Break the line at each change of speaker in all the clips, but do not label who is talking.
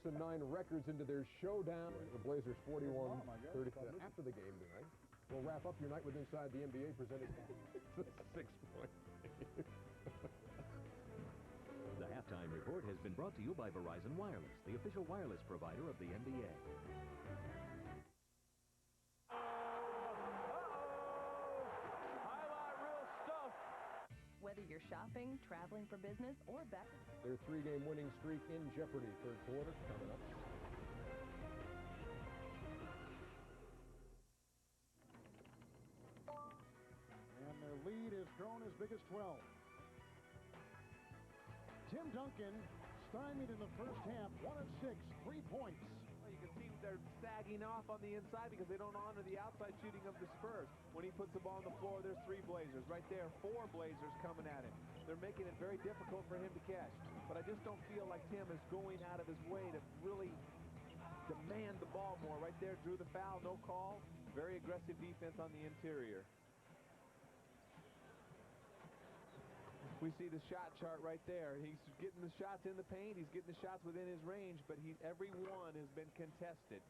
6-9 records into their showdown. The Blazers 41-30 after the game tonight. We'll wrap up your night with Inside the NBA presented by 6 points.
The halftime report has been brought to you by Verizon Wireless, the official wireless provider of the NBA.
Whether you're shopping, traveling for business, or back.
Their 3-game winning streak in jeopardy. Third quarter coming up.
And their lead has grown as big as 12. Tim Duncan stymied in the first half, 1 of 6, 3 points.
You can see they're sagging off on the inside because they don't honor the outside shooting of the Spurs. When he puts the ball on the floor, there's 3 Blazers. Right there, 4 Blazers coming at him. They're making it very difficult for him to catch. But I just don't feel like Tim is going out of his way to really demand the ball more. Right there, drew the foul, no call. Very aggressive defense on the interior. We see the shot chart right there. He's getting the shots in the paint. He's getting the shots within his range, but every one has been contested.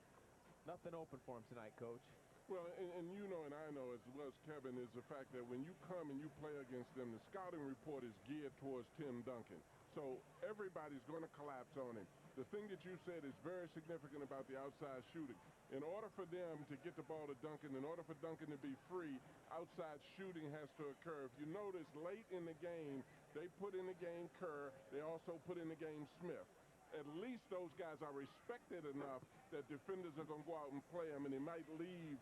Nothing open for him tonight, Coach.
Well, and you know and I know as well as Kevin is the fact that when you come and you play against them, the scouting report is geared towards Tim Duncan. So everybody's going to collapse on him. The thing that you said is very significant about the outside shooting. In order for them to get the ball to Duncan, in order for Duncan to be free, outside shooting has to occur. If you notice, late in the game, they put in the game Kerr. They also put in the game Smith. At least those guys are respected enough that defenders are going to go out and play them, and they might leave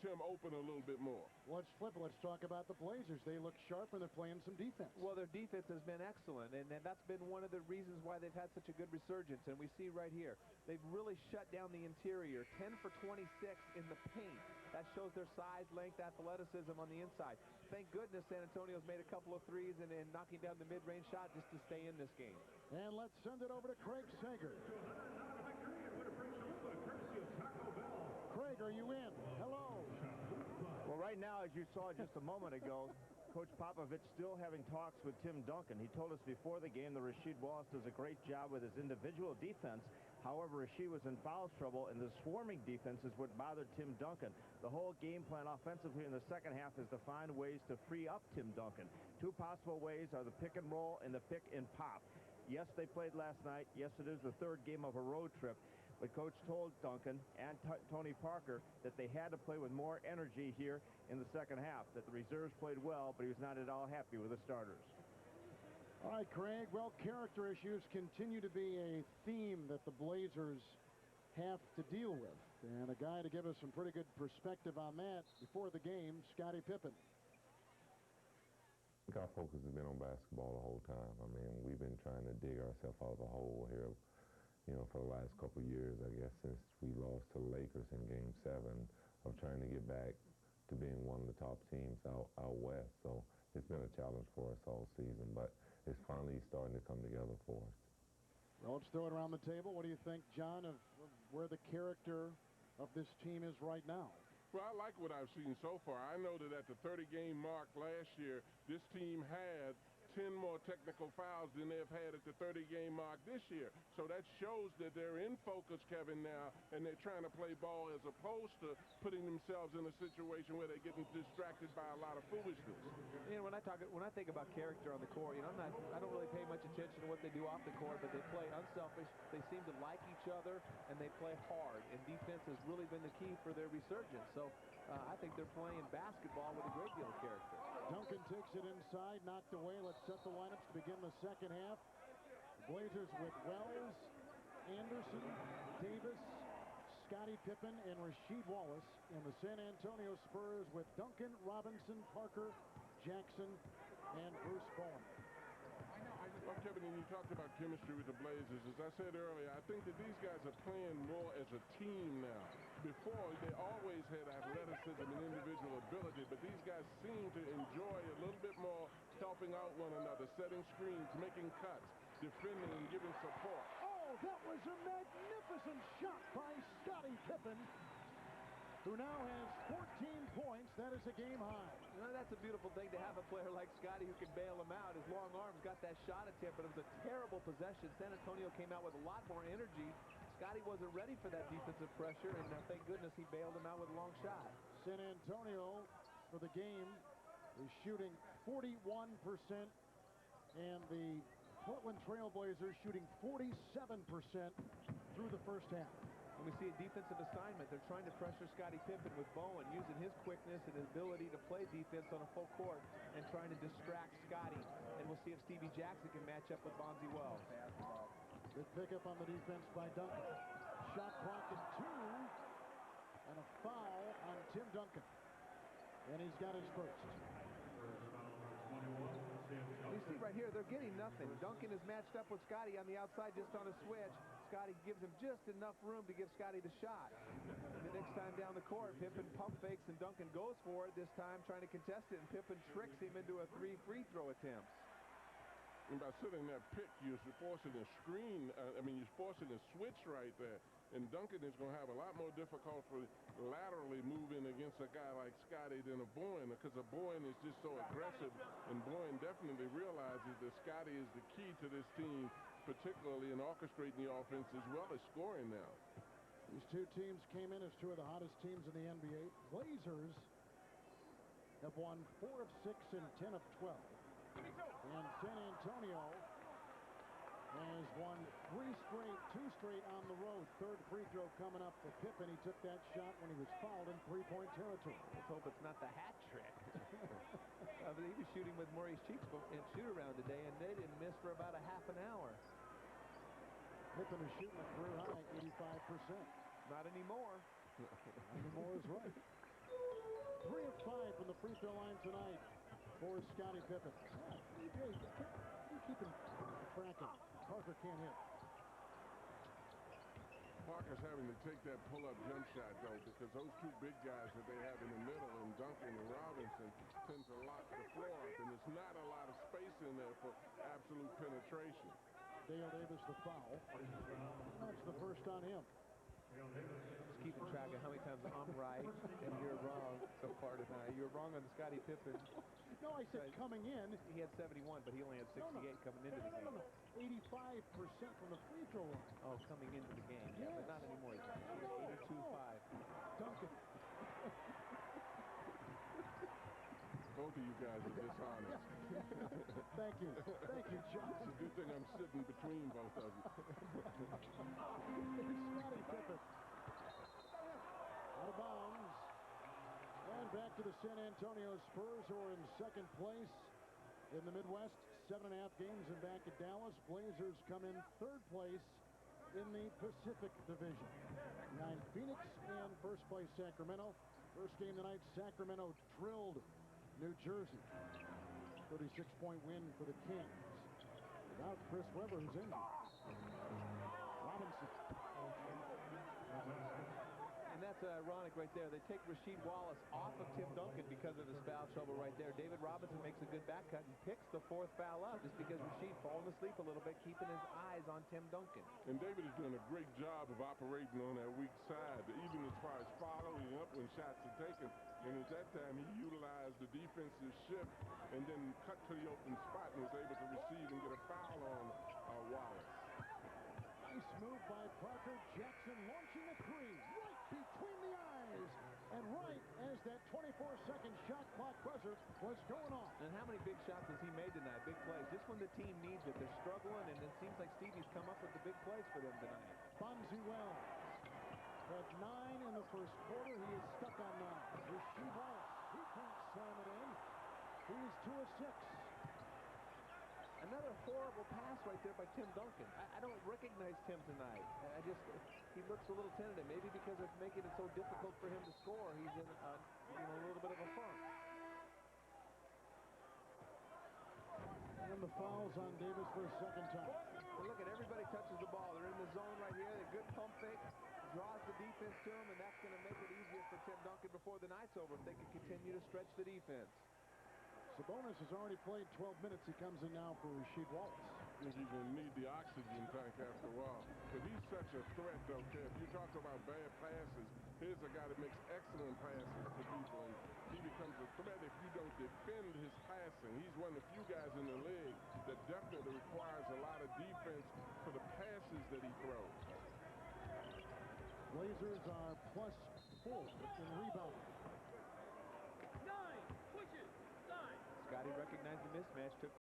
Tim open a little bit more.
Let's flip it. Let's talk about the Blazers. They look sharp and they're playing some defense.
Well, their defense has been excellent, and that's been one of the reasons why they've had such a good resurgence. And we see right here, they've really shut down the interior, 10 for 26 in the paint. That shows their size, length, athleticism on the inside. Thank goodness San Antonio's made a couple of threes and knocking down the mid-range shot just to stay in this game.
And let's send it over to Craig Sager. Craig, are you in? Hello.
Well, right now, as you saw just a moment ago, Coach Popovich still having talks with Tim Duncan. He told us before the game that Rasheed Wallace does a great job with his individual defense. However, Rasheed was in foul trouble, and the swarming defense is what bothered Tim Duncan. The whole game plan offensively in the second half is to find ways to free up Tim Duncan. 2 possible ways are the pick and roll and the pick and pop. Yes, they played last night. Yes, it is the 3rd game of a road trip. But Coach told Duncan and Tony Parker that they had to play with more energy here in the second half, that the reserves played well, but he was not at all happy with the starters.
All right, Craig. Well, character issues continue to be a theme that the Blazers have to deal with. And a guy to give us some pretty good perspective on that before the game, Scottie Pippen.
I think our focus has been on basketball the whole time. I mean, we've been trying to dig ourselves out of the hole here, you know, for the last couple of years, I guess, since we lost to the Lakers in Game 7, of trying to get back to being one of the top teams out west. So it's been a challenge for us all season, but it's finally starting to come together for us.
Well, let's throw it around the table. What do you think, John, of where the character of this team is right now?
Well, I like what I've seen so far. I know that at the 30-game mark last year, this team had 10 more technical fouls than they've had at the 30-game mark this year. So that shows that they're in focus, Kevin, now, and they're trying to play ball as opposed to putting themselves in a situation where they're getting distracted by a lot of foolishness.
You know, when I think about character on the court, you know, I don't really pay much attention to what they do off the court, but they play unselfish. They seem to like each other, and they play hard. And defense has really been the key for their resurgence. So I think they're playing basketball with a great deal of character.
Duncan takes it inside, knocked away. Let's set the lineups to begin the second half. The Blazers with Wells, Anderson, Davis, Scottie Pippen, and Rasheed Wallace. And the San Antonio Spurs with Duncan, Robinson, Parker, Jackson, and Bruce Bowen.
Well, Kevin, and you talked about chemistry with the Blazers. As I said earlier, I think that these guys are playing more as a team now. Before, they always had athleticism and individual ability, but these guys seem to enjoy a little bit more helping out one another, setting screens, making cuts, defending, and giving support.
Oh, that was a magnificent shot by Scottie Pippen, who now has 14 points. That is a game high.
You know, that's a beautiful thing to have a player like Scottie who can bail him out. His long arms got that shot attempt, but it was a terrible possession. San Antonio came out with a lot more energy, Scotty wasn't ready for that defensive pressure, and thank goodness he bailed him out with a long shot.
San Antonio, for the game, is shooting 41%, and the Portland Trailblazers shooting 47% through the first half.
And we see a defensive assignment. They're trying to pressure Scottie Pippen with Bowen, using his quickness and his ability to play defense on a full court and trying to distract Scottie. And we'll see if Stevie Jackson can match up with Bonzi Wells.
Good pickup on the defense by Duncan. Shot clock at 2, and a foul on Tim Duncan. And he's got his first.
You see right here, they're getting nothing. Duncan is matched up with Scottie on the outside just on a switch. Scottie gives him just enough room to give Scottie the shot. And the next time down the court, Pippen pump fakes and Duncan goes for it, this time trying to contest it, and Pippen tricks him into a 3 free throw attempts.
And by sitting that pick, you're forcing a screen. You're forcing a switch right there. And Duncan is going to have a lot more difficulty laterally moving against a guy like Scottie than a Bowen, because a Bowen is just so aggressive. And Bowen definitely realizes that Scottie is the key to this team, particularly in orchestrating the offense as well as scoring now.
These two teams came in as two of the hottest teams in the NBA. Blazers have won 4 of 6 and 10 of 12. And San Antonio has won 3 straight, 2 straight on the road. Third free throw coming up for Pippen. He took that shot when he was fouled in three-point territory.
Let's hope it's not the hat trick. He was shooting with Maurice Cheeks in shoot-around today, and they didn't miss for about a half an hour.
Pippen is shooting a career high, 85%.
Not anymore.
Not anymore is right. 3 of 5 from the free throw line tonight for Scottie Pippen. You keep him tracking. Parker can't hit.
Parker's having to take that pull-up jump shot, though, because those two big guys that they have in the middle, and Duncan and Robinson, tend to lock the floor up, and there's not a lot of space in there for absolute penetration.
Dale Davis the foul. That's the first on him.
Just keeping track of how many times I'm right and you're wrong so far tonight. You were wrong on Scottie Pippen.
No, I said coming in.
He had 71, but he only had 68 coming into the game.
No. 85% from the free throw line.
Oh, coming into the game. Yeah, but not anymore. He's 82.5.
Duncan.
Both of you guys are dishonest.
Thank you. Thank you, John.
It's a good thing I'm sitting between both of you.
Scottie Pippen. Out of bounds. And back to the San Antonio Spurs, who are in second place in the Midwest. 7.5 games and back at Dallas. Blazers come in third place in the Pacific Division. Behind Phoenix and first place Sacramento. First game tonight, Sacramento drilled New Jersey. 36-point win for the Kings. Without Chris Webber, who's injured. Robinson.
And that's ironic right there. They take Rasheed Wallace off of Tim Duncan because of his foul trouble right there. David Robinson makes a good back cut and picks the 4th foul up just because Rasheed falling asleep a little bit, keeping his eyes on Tim Duncan.
And David is doing a great job of operating on that weak side, even as far as following up when shots are taken. And at that time, he utilized the defensive shift and then cut to the open spot and was able to receive and get a foul on Wallace.
Nice move by Parker. Jackson launching a 3 right between the eyes. And right as that 24-second shot clock buzzer was going off.
And how many big shots has he made tonight? Big plays. Just when the team needs it, they're struggling, and it seems like Stevie's come up with the big plays for them tonight.
Bonzi Wells had 9 in the first quarter. He is stuck on 9. Rasheed Wallace, he can't slam it in. He's 2 of 6.
Another horrible pass right there by Tim Duncan. I don't recognize Tim tonight. He looks a little tentative. Maybe because it's making it so difficult for him to score. He's in a little bit of a funk.
And the foul's on Davis for a second time.
But look at everybody touches the ball. They're in the zone right here. They're good pump fake. Draws the defense to him, and that's going to make it easier for Tim Duncan before the night's over if they can continue to stretch the defense.
Sabonis has already played 12 minutes. He comes in now for Rasheed Wallace.
I think he's going to need the oxygen tank after a while. But he's such a threat, though, Kev. You talk about bad passes. Here's a guy that makes excellent passes to people, and he becomes a threat if you don't defend his passing. He's one of the few guys in the league that definitely requires a lot of defense for the passes that he throws.
Blazers are +4 in rebounding.
Scotty recognized the mismatch, took